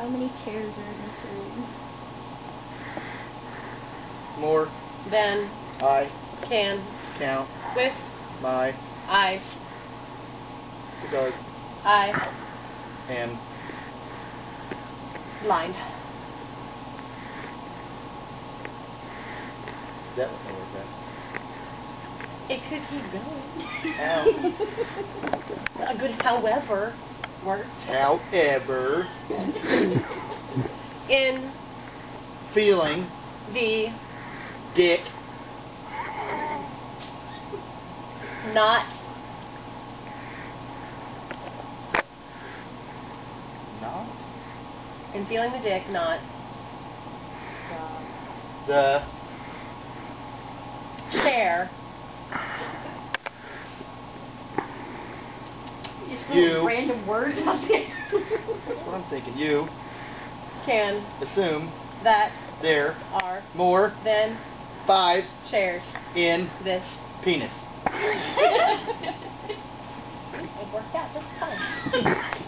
many chairs are in this room? More than I can count with my eyes. because I am blind. That would work best. It could keep going. Ow. A good however works. However, In feeling the dick not in feeling the dick not the chair you Random words out there. that's what I'm thinking. You can assume that there are more than 5 chairs in this. penis. It worked out just fine.